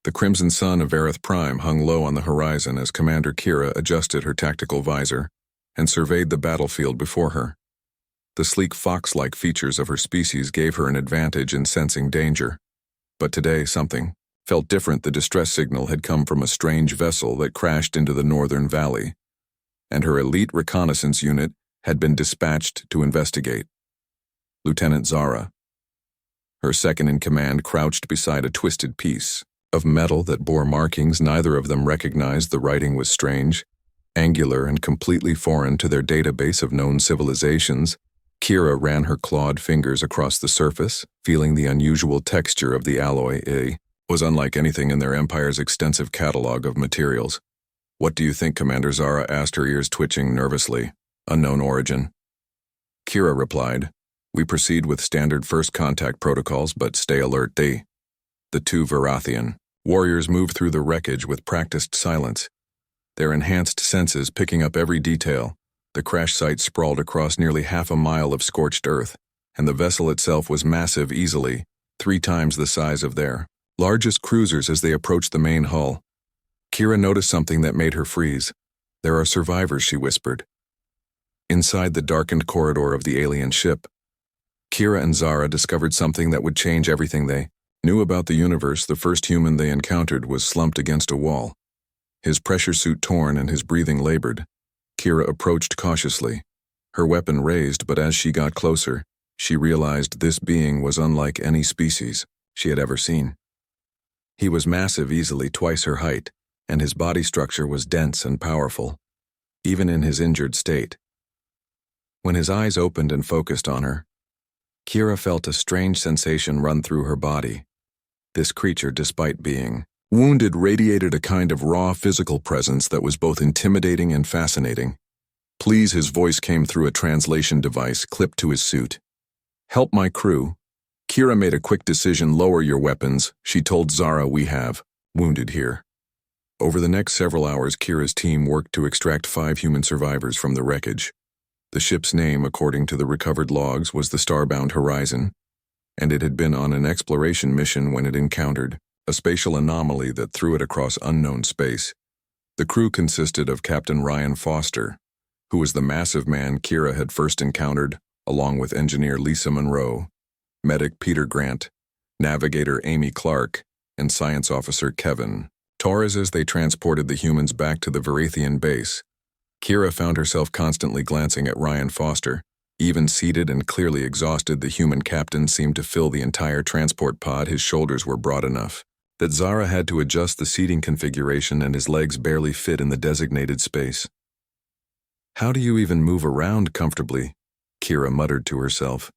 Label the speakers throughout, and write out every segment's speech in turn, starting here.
Speaker 1: The crimson sun of Aerith Prime hung low on the horizon as Commander Kira adjusted her tactical visor and surveyed the battlefield before her. The sleek fox-like features of her species gave her an advantage in sensing danger. But today something felt different. The distress signal had come from a strange vessel that crashed into the northern valley, and her elite reconnaissance unit had been dispatched to investigate. Lieutenant Zara, her second-in-command, crouched beside a twisted piece of metal that bore markings neither of them recognized. The writing was strange, angular, and completely foreign to their database of known civilizations. Kira ran her clawed fingers across the surface, feeling the unusual texture of the alloy. It was unlike anything in their empire's extensive catalog of materials. "What do you think, Commander?" Zara asked, her ears twitching nervously. "Unknown origin." Kira replied, "We proceed with standard first contact protocols, but stay alert." The two Varathian warriors moved through the wreckage with practiced silence, their enhanced senses picking up every detail. The crash site sprawled across nearly half a mile of scorched earth, and the vessel itself was massive, easily 3 times the size of their largest cruisers. As they approached the main hull, Kira noticed something that made her freeze. "There are survivors," she whispered. Inside the darkened corridor of the alien ship, Kira and Zara discovered something that would change everything they knew about the universe. The first human they encountered was slumped against a wall, his pressure suit torn and his breathing labored. Kira approached cautiously, her weapon raised, but as she got closer, she realized this being was unlike any species she had ever seen. He was massive, easily twice her height, and his body structure was dense and powerful, even in his injured state. When his eyes opened and focused on her, Kira felt a strange sensation run through her body. This creature, despite being wounded, radiated a kind of raw physical presence that was both intimidating and fascinating. "Please," his voice came through a translation device clipped to his suit. "Help my crew." Kira made a quick decision. "Lower your weapons," she told Zara. "We have wounded here." Over the next several hours, Kira's team worked to extract 5 human survivors from the wreckage. The ship's name, according to the recovered logs, was the Starbound Horizon, and it had been on an exploration mission when it encountered a spatial anomaly that threw it across unknown space. The crew consisted of Captain Ryan Foster, who was the massive man Kira had first encountered, along with engineer Lisa Monroe, medic Peter Grant, navigator Amy Clark, and science officer Kevin Torres. As they transported the humans back to the Varathian base, Kira found herself constantly glancing at Ryan Foster. Even seated and clearly exhausted, the human captain seemed to fill the entire transport pod. His shoulders were broad enough that Zara had to adjust the seating configuration, and his legs barely fit in the designated space. "How do you even move around comfortably?" Kira muttered to herself.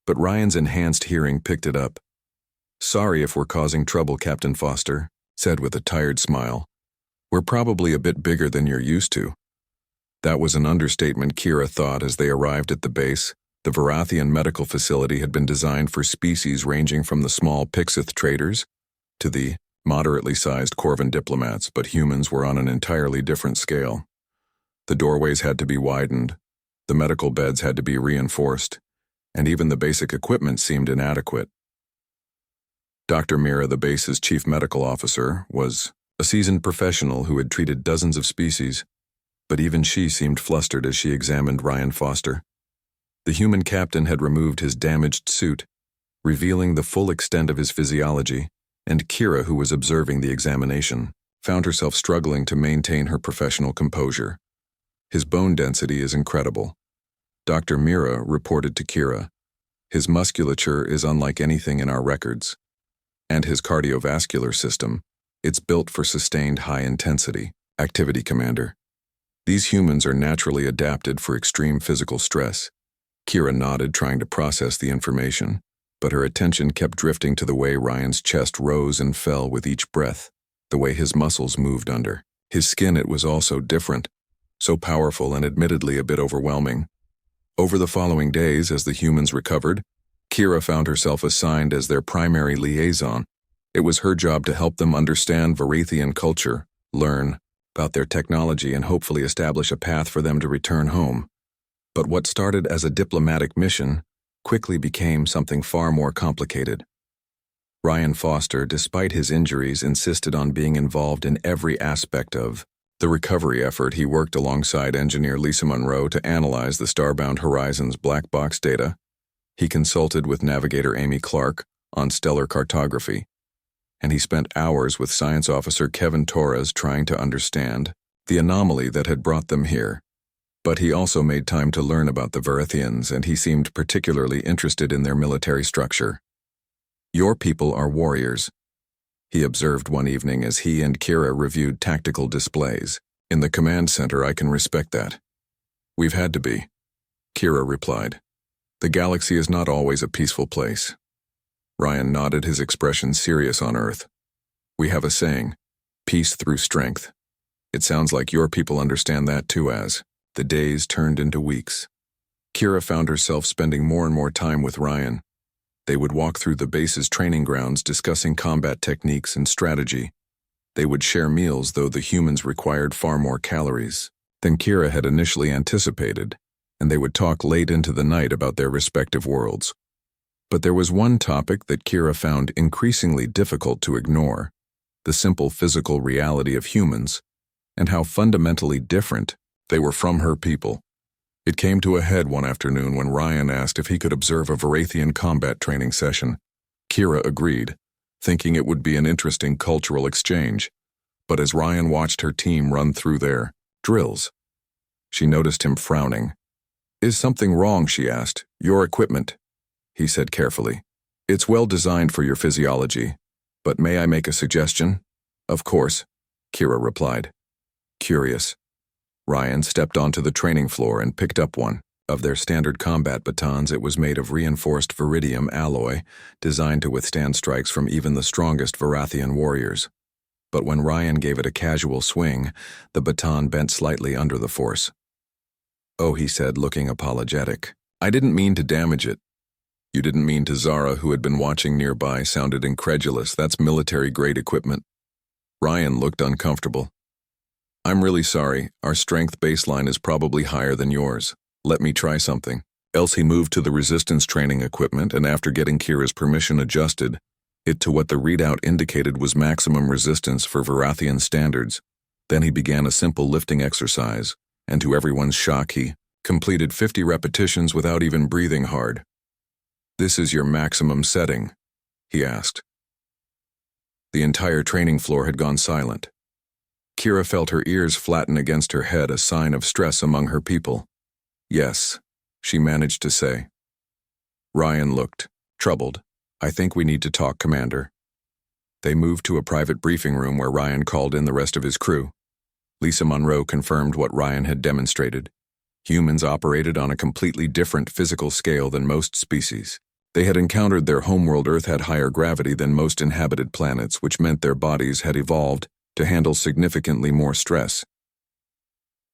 Speaker 1: But Ryan's enhanced hearing picked it up. "Sorry if we're causing trouble," Captain Foster said with a tired smile. "We're probably a bit bigger than you're used to." That was an understatement, Kira thought as they arrived at the base. The Varathian medical facility had been designed for species ranging from the small Pixith traders to the moderately sized Corvan diplomats, but humans were on an entirely different scale. The doorways had to be widened, the medical beds had to be reinforced, and even the basic equipment seemed inadequate. Dr. Mira, the base's chief medical officer, was a seasoned professional who had treated dozens of species, but even she seemed flustered as she examined Ryan Foster. The human captain had removed his damaged suit, revealing the full extent of his physiology, and Kira, who was observing the examination, found herself struggling to maintain her professional composure. "His bone density is incredible," Dr. Mira reported to Kira. "His musculature is unlike anything in our records. And his cardiovascular system, it's built for sustained high-intensity activity, Commander. These humans are naturally adapted for extreme physical stress." Kira nodded, trying to process the information, but her attention kept drifting to the way Ryan's chest rose and fell with each breath, the way his muscles moved under his skin. It was also different, so powerful and admittedly a bit overwhelming. Over the following days, as the humans recovered, Kira found herself assigned as their primary liaison. It was her job to help them understand Varathian culture, learn about their technology, and hopefully establish a path for them to return home. But what started as a diplomatic mission quickly became something far more complicated. Ryan Foster, despite his injuries, insisted on being involved in every aspect of the recovery effort. He worked alongside engineer Lisa Monroe to analyze the Starbound Horizon's black box data. He consulted with navigator Amy Clark on stellar cartography, and he spent hours with science officer Kevin Torres trying to understand the anomaly that had brought them here. But he also made time to learn about the Verithians, and he seemed particularly interested in their military structure. "Your people are warriors," he observed one evening as he and Kira reviewed tactical displays. "In the command center, I can respect that." "We've had to be," Kira replied. "The galaxy is not always a peaceful place." Ryan nodded, his expression serious on Earth. "We have a saying, peace through strength. It sounds like your people understand that too." As the days turned into weeks, Kira found herself spending more and more time with Ryan. They would walk through the base's training grounds discussing combat techniques and strategy. They would share meals, though the humans required far more calories than Kira had initially anticipated, and they would talk late into the night about their respective worlds. But there was one topic that Kira found increasingly difficult to ignore: the simple physical reality of humans, and how fundamentally different they were from her people. It came to a head one afternoon when Ryan asked if he could observe a Verithian combat training session. Kira agreed, thinking it would be an interesting cultural exchange. But as Ryan watched her team run through their drills, she noticed him frowning. "Is something wrong?" she asked. "Your equipment," he said carefully. "It's well designed for your physiology. But may I make a suggestion?" "Of course," Kira replied. Curious, Ryan stepped onto the training floor and picked up one of their standard combat batons. It was made of reinforced viridium alloy, designed to withstand strikes from even the strongest Verithian warriors. But when Ryan gave it a casual swing, the baton bent slightly under the force. "Oh," he said, looking apologetic. "I didn't mean to damage it." "You didn't mean to?" Zara, who had been watching nearby, sounded incredulous. "That's military-grade equipment." Ryan looked uncomfortable. "I'm really sorry. Our strength baseline is probably higher than yours. Let me try something." Else he moved to the resistance training equipment, and after getting Kira's permission, adjusted it to what the readout indicated was maximum resistance for Verithian standards. Then he began a simple lifting exercise, and to everyone's shock, he completed 50 repetitions without even breathing hard. "This is your maximum setting?" he asked. The entire training floor had gone silent. Kira felt her ears flatten against her head, a sign of stress among her people. "Yes," she managed to say. Ryan looked troubled. "I think we need to talk, Commander." They moved to a private briefing room where Ryan called in the rest of his crew. Lisa Monroe confirmed what Ryan had demonstrated. Humans operated on a completely different physical scale than most species. They had encountered their homeworld. Earth had higher gravity than most inhabited planets, which meant their bodies had evolved to handle significantly more stress.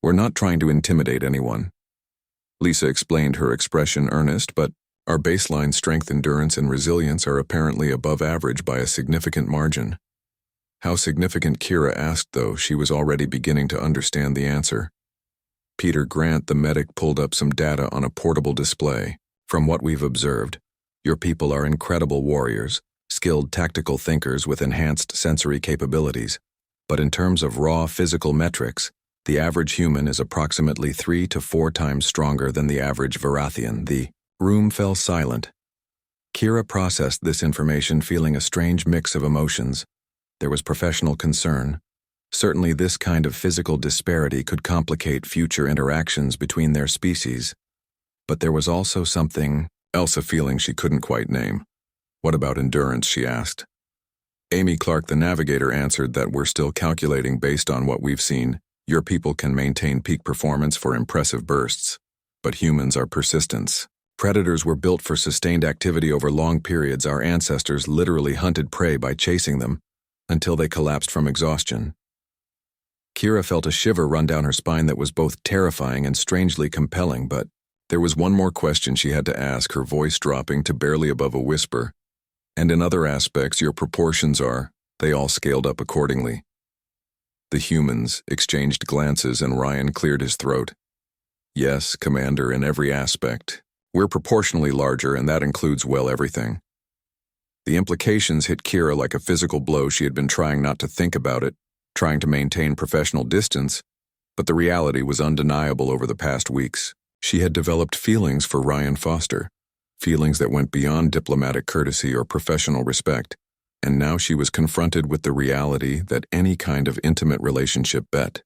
Speaker 1: "We're not trying to intimidate anyone," Lisa explained, her expression earnest, "but our baseline strength, endurance, and resilience are apparently above average by a significant margin." How significant, Kira asked, though she was already beginning to understand the answer. Peter Grant, the medic, pulled up some data on a portable display. "From what we've observed, your people are incredible warriors, skilled tactical thinkers with enhanced sensory capabilities. But in terms of raw physical metrics, the average human is approximately 3 to 4 times stronger than the average Verithian." The room fell silent. Kira processed this information, feeling a strange mix of emotions. There was professional concern. Certainly this kind of physical disparity could complicate future interactions between their species. But there was also something else, a feeling she couldn't quite name. "What about endurance?" she asked. Amy Clark, the navigator, answered that "We're still calculating based on what we've seen. Your people can maintain peak performance for impressive bursts, but humans are persistence. Predators were built for sustained activity over long periods. Our ancestors literally hunted prey by chasing them until they collapsed from exhaustion." Kira felt a shiver run down her spine that was both terrifying and strangely compelling, but there was one more question she had to ask, her voice dropping to barely above a whisper. "And in other aspects, your proportions are?" They all scaled up accordingly. The humans exchanged glances, and Ryan cleared his throat. "Yes, Commander, in every aspect. We're proportionally larger, and that includes, well, everything." The implications hit Kira like a physical blow. She had been trying not to think about it, trying to maintain professional distance, but the reality was undeniable over the past weeks. She had developed feelings for Ryan Foster, feelings that went beyond diplomatic courtesy or professional respect, and now she was confronted with the reality that any kind of intimate relationship bet